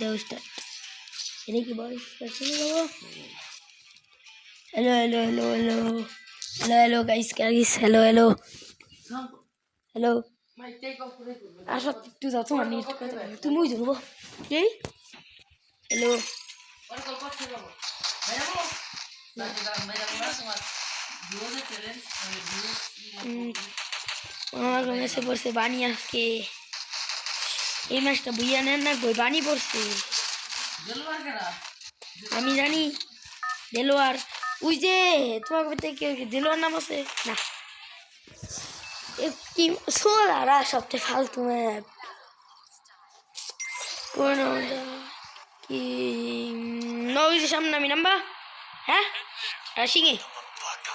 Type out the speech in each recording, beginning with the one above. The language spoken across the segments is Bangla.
দেও স্টার্ট এটা কি বয়স শুনে যাবো hello hello hello hello hello hello guys guys hello hello hello আসো তুই যাও তোমার নেট কথা তুমি বুঝো নেবো কি হ্যালো আমার মেসে পড়ছে বানি আজকে এই মাসটা বুইয়া নেন না বই বানি পড়ছে আমি জানি দেলোয়ার ওই যে তোমার কেউ দেলোয়ার নাম আছে না কি সোলারা সবচেয়ে ফালতু ম্যাপ কোন কি ওই যে সামনে আমি নাম্বা হ্যাঁ সিঙে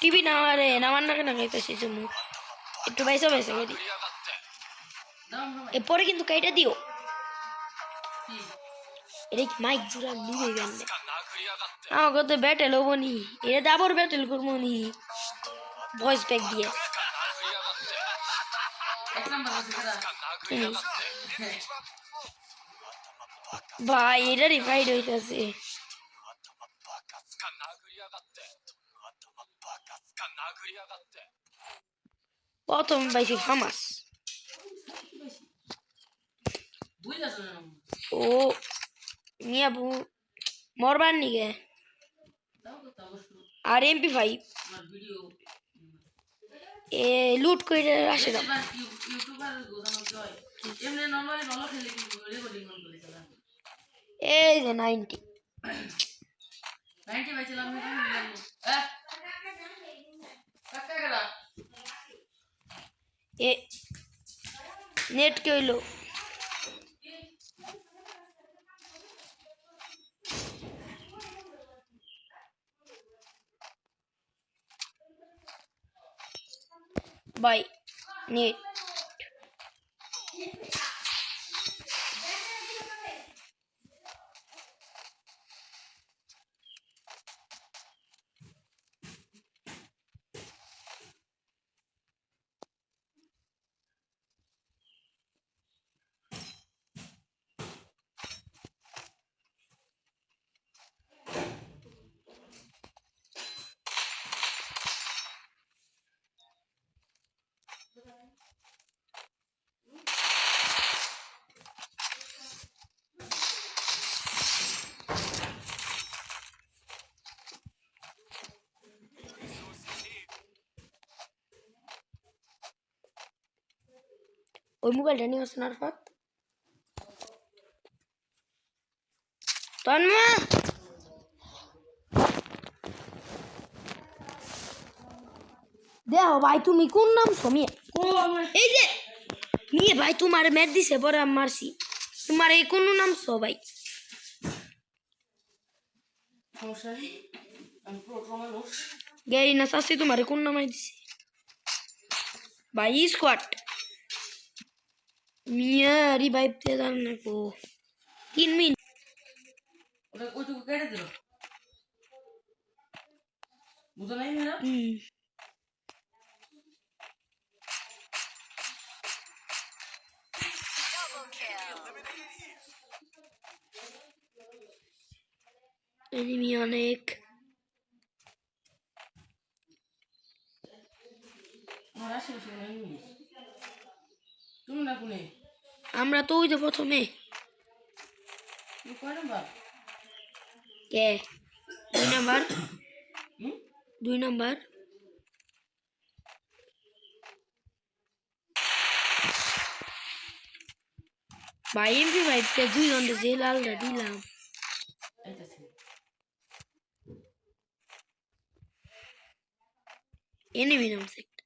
টিভি নামারে নামার না কেন গাইতেছে জন্য একটু বাইসা বাইসা করি এরপরে কিন্তু কাইটা দিও এটা কি মাইক জুড়া নিবে গেল আমাকে তো ব্যাটেল হবো নি এটা আবার ব্যাটেল করবো নি ভয়েস প্যাক দিয়ে ভাই এটা রিফাইড হইতেছে প্রথম পাইছি ফামাস ও মিয়াবু মরবার নিগে আর MP5 এ লুট করে আসে দাও এই যে 90 এ নেট কে হইলো বাই নেট ওই মোবাইলটা নিয়ে আসুন আর ফাত তন্মা দেখো ভাই তুমি কোন নাম সমিয়া এই যে নিয়ে ভাই তোমার ম্যাট দিছে পরে আমি মারছি তোমার এই কোন নাম সো ভাই গেরি না সাসি তোমার কোন নাম দিছে ভাই স্কোয়াড মিয়া রিভাইভ তে জান না কো 3 মিনিট ওটা ওইটুকু কেটে দিল বুঝো নাই মেরা এনিমি অনেক আমরা তো ওই যে প্রথমে কে 2 নাম্বার 2 নাম্বার ভাই MP5 তে 2 ঘন্টা যে লালটা দিলাম enemy নাম সেক্ট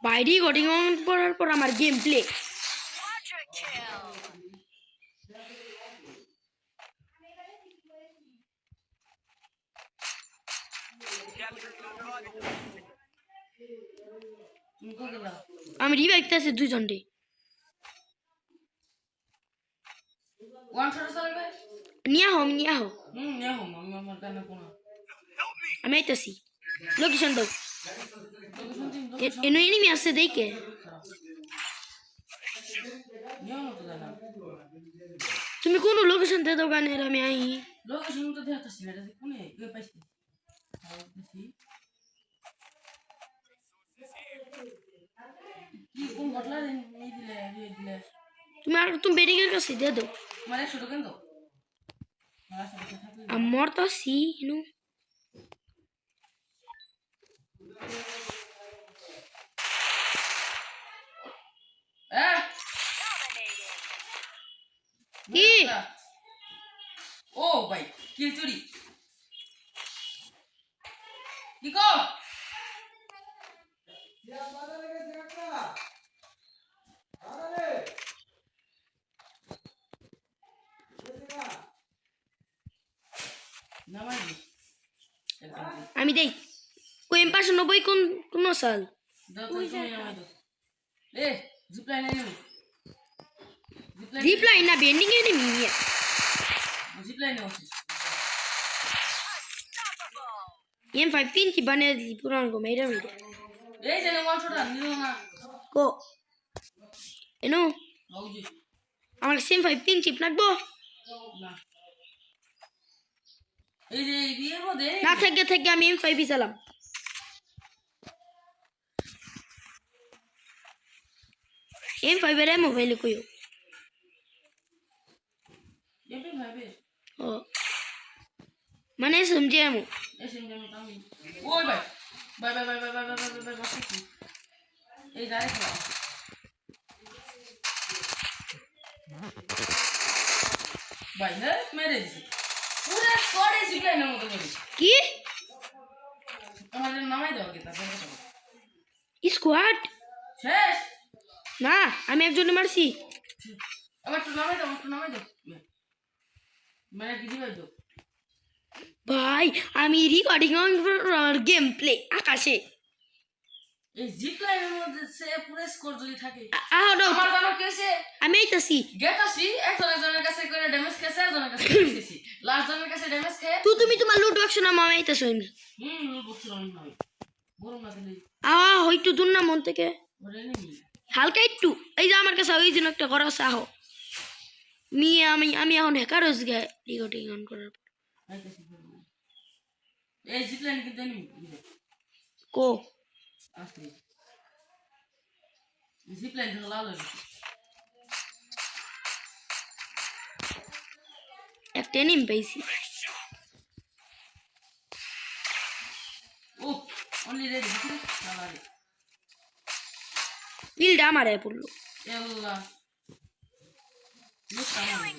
বাইরে রেকর্ডিং অন করার পর আমার গেম প্লে আমি রিভাইভ তে আছে 2 জন্ডে ওয়ান শট চলবে নিয়া হো নিয়া হো আমি আমার গানা কোনা আমি আইতাছি লোকেশন দাও এনো এনিমি আছে দেখে তুমি কোন লোকেশন তে দোকানের আমি আই লোকেশন তো দেখাচ্ছি না এটা কোনে কে পাইছি দেখি কি কোন বটলা নিয়ে দিলে তুমি বেরিং এর কাছে দিয়ে দাও মানে 100 টাকা দাও মারা সাথে থাকলে আমার তো সি ইনো কি ও ভাই কিল চুরি নিকো নামাজি আমি দেই কই এম 590 কোন সাল দাও তুমি নামাই দাও এ জিপলাইন এনিমি রিপ্লাই না বেন্ডিং এনিমি জিপলাইন আছে M5 3 की बने पुरान को मेरा भी এই যে ওয়ান শট নিলো না को এনো হউজি আমার সেম 5 3 চিপ লাগবো না এই যে বিয়ের মধ্যে না থেকে আমি M5 চালাম M5 এর মোবাইল কইও এমপি ভাবে ও মানে সমঝে আমু এসএম আমি তামি ওই ভাই বাসি এই গায়ে খেলা ভাই হ্যাঁ মেরে দিছি পুরো স্কোয়াডে জিপলাইনের মতো করেছি কি আমাদের নামাই দাও আগে তারপর কথা বল স্কোয়াড শেষ না আমি একজন মারছি আমার একটু নামাই দাও মানে কি দিবাই দাও ভাই আমি রেকর্ডিং অন গেম প্লে আকাশে এই জিপলাইনের মধ্যে সে পুরো স্কোর যদি থাকে আহো আমার জানো কেসে আমি আইতাছি গেতাছি একজনের কাছে করে ড্যামেজ খেয়েছে একজনের কাছে খেয়েছি লাস্ট জনের কাছে ড্যামেজ খেয়ে তুমি তোমার লুট বক্স না মামা আইতাছো আমি বলছিলাম আমি বড় না দিলে হয়তো দূর না মন থেকে ওরে নেই হালকা একটু এই যে আমার কাছে ওই দিন একটা করা আছে আহো আমি এখন হ্যাকার হয়েছি রেকর্ডিং অন করার পর এই জিপলাইন কিন্তু জানি কো আসলে জিপলাইন তো লাল হয়ে একটা এনিম পেয়েছি ও অনলি রেডি লাল রে কিলটা আমারে পড়লো এল্লা লুক কামান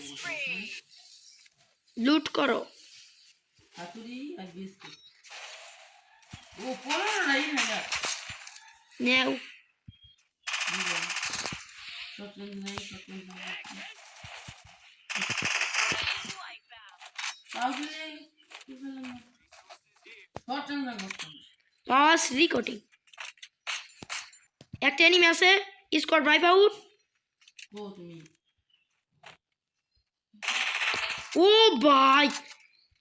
লুট করো হাতুড়ি আর বিস্কুট ও পড়ো নাই না নেও শটগান নাই তাহলে কি বললাম শটগান না পাস রেকর্ডিং একটা এনিমি আছে স্কোয়াড ভাইপ আউট ও তুমি ও ভাই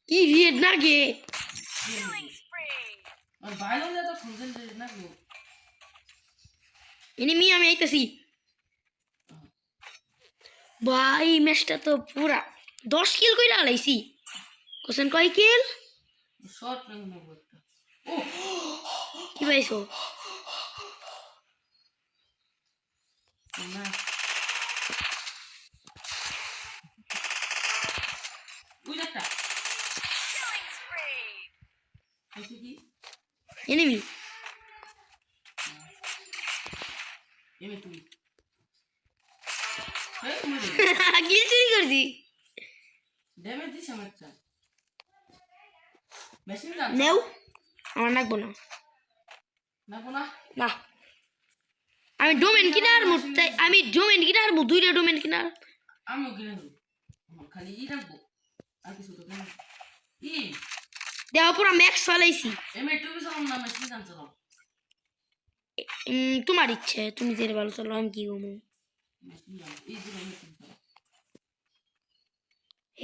কি রেড না গে আর বাইরে যা তো খুঁজেন না গো এনিমি আমি আইতাছি ভাই ম্যাচটা তো পুরা 10 কিল কইরা লাইছি কোসেন কয় কিল শর্ট রান না একটা ও কি পাইছো না ওই একটা আছে কি এনিমি এমে তুই এই মেরে কিল চুরি করছি ড্যামেজ দিছ আমারটা মেশিন গান নেও আমার লাগবো না না না আমি ডোমেন কিনার মুতে আমি ডোমেন কিনার মু দুইটা ডোমেন কিনার আমিও কিনে দেব আমার খালি ই রাখবো আর কিছু তো কেন ই দেওয়া পুরা ম্যাক্স চালাইছি এমে টুবি সাউন্ড না মেশিন গান চালাও তোমার ইচ্ছে তুমি যে ভালো চালাও আমি কি গমু মেশিন গান এই যে মেশিন চালাও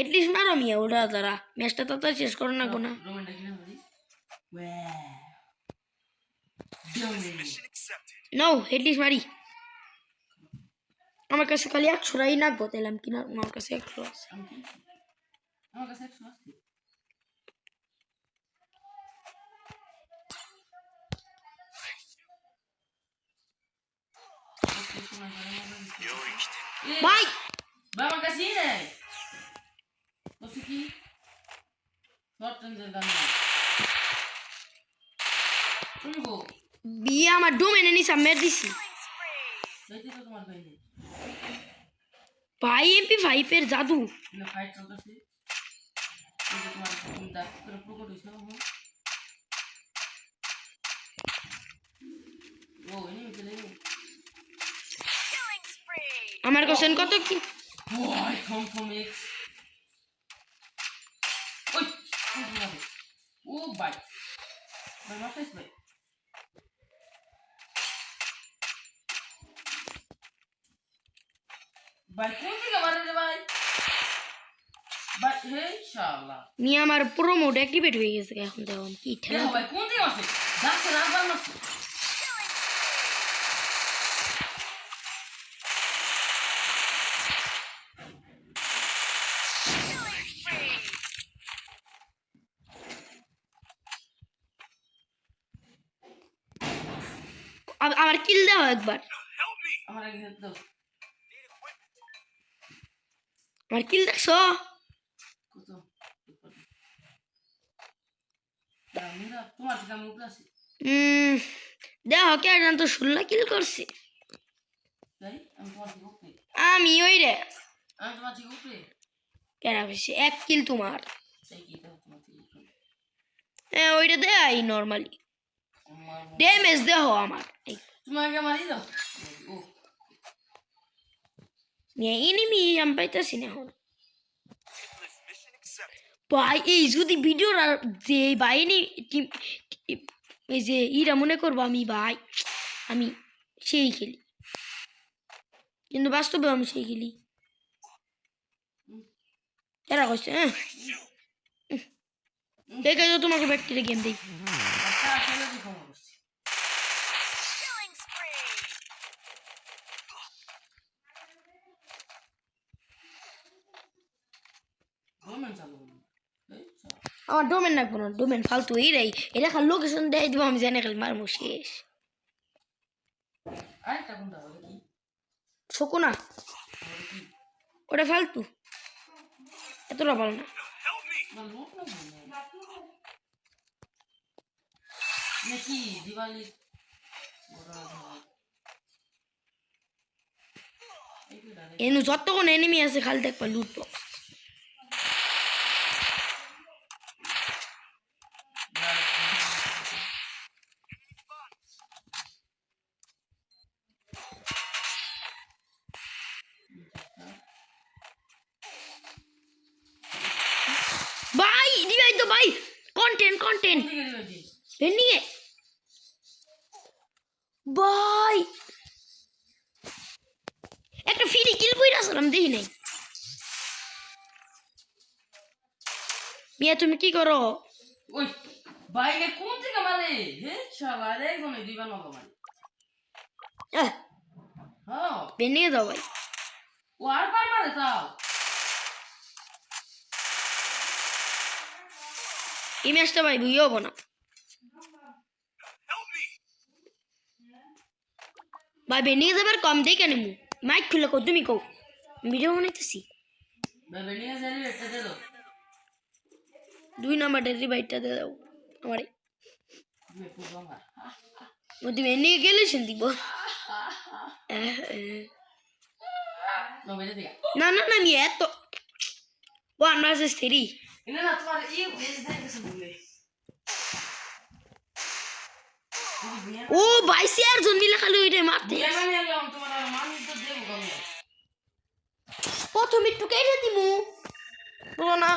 এটলিস্ট মারো মিয়া ওটা তারা ম্যাচটা তো শেষ করো না কোনা রোমানটা কিনে ধরি ওয়া নাও হেডলিস মারি আমার কাছে খালি 100 রাই নাকবো তেলাম কিনা আমার কাছে 100 আছে আমার কাছে 100 আছে ভাই বাবা কাছে নেই বসে কি শর্ট রেঞ্জের গান শুনবো বিয়ে আমার ডোমেনে নি সামনে দিছি দেখতে তো তোমার ভাই নেই ভাই MP5 এর জাদু না ফাইট চলতেছে এই যে তোমার দাঁত করে প্রকট হইছে ও এনে চলে আমার কোশ্চেন কত কি ওই থম এক্স ওই ও ভাই ভাই মাফাইস ভাই ভাই কোন দিকে মারে রে ভাই ভাই হে শালা মি আমার প্রো মোড অ্যাক্টিভেট হয়ে গেছে এখন দেখো আমি কি ঠেলা দেখো ভাই কোন দিকে মারছে যাচ্ছে না আবার মারছে আমার কিল দাও একবার আমার আগে হেড দাও আমার কিল দেখছো কত দামিরা তোমার থেকে আমি উপরে আছি দেখো কে জান তো 16 কিল করছে তাই আমি তোমার থেকে উপরে আমি ওই রে আমি তোমার থেকে উপরে কেন বেশি 1 কিল তোমার সেই কি দাও তোমার থেকে উপরে ওইটা দেয় নরমালি আমার ড্যামেজ দেখো আমার তুমি আগে মারি দাও ও নিয়ে এনিমি আমি পাইতাছি না এখন ভাই এই যদি ভিডিও যে বাইনি এই যে ইরা মনে করবো আমি ভাই আমি সেই খেলি কিন্তু বাস্তবে আমি সেই খেলি এরা কইছে দেখে তো তোমাকে ব্যাকটেরিয়া গেম দেই আচ্ছা আসলে কি খবর করছি গভর্নমেন্ট চালু করুন এই শালা আমার ডোমেন রাখবো না ডোমেন ফালতু এইরাই এটা খালি লোকেশন দেয় দিব আমি জানি খালি মারমু শেষ আরেকটা কোনটা হবে কি শোকো না হবে কি ওটা ফালতু এতটা ভালো না না লোক না নাকি দিওয়ালি এনু যতক্ষণ এনিমি আছে খালি দেখবা লুট বক্স ভাই দিবাই তো ভাই কন্টেন্ট নিয়ে ভাই একটা ফ্রি কিল বই আসলাম দেখি নাই মিয়া তুমি কি করো ওই বাইরে কোন থেকে মারে হে শালা রে একজনে দিবা না মানে হ্যাঁ বেনিয়ে দাও ভাই ও আর বার মারে তাও এই ম্যাচটা ভাই বুঝিয়ে হবো না ভাই বেনিয়ে যাবার কম দেই কেন মাইক খুলে কো তুমি কো ভিডিও বানাইতেছি বেবে নিয়ে যালি একটা দে দাও 2 নাম্বার ডেলি বাইটটা দে দাও আমারে তুমি একটু জমা মধ্যে বেনিয়ে গেলে শুন দিব নো বেরে দিগা না না না আমি এত 1 versus 3 ইনা না তোমার এই ভেজ দেই কিছু বলে ও ভাই শেয়ার জন মিলে খালি ওইটাই মারতে বিয়া মানে আলাম তোমার আর মান তো দেব কমে প্রথম একটু কেটে দিমু বলো না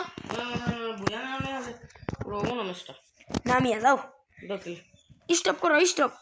বুয়া না মানে আছে রোমন নষ্ট নামিয়ে যাও দেখি স্টপ করো স্টপ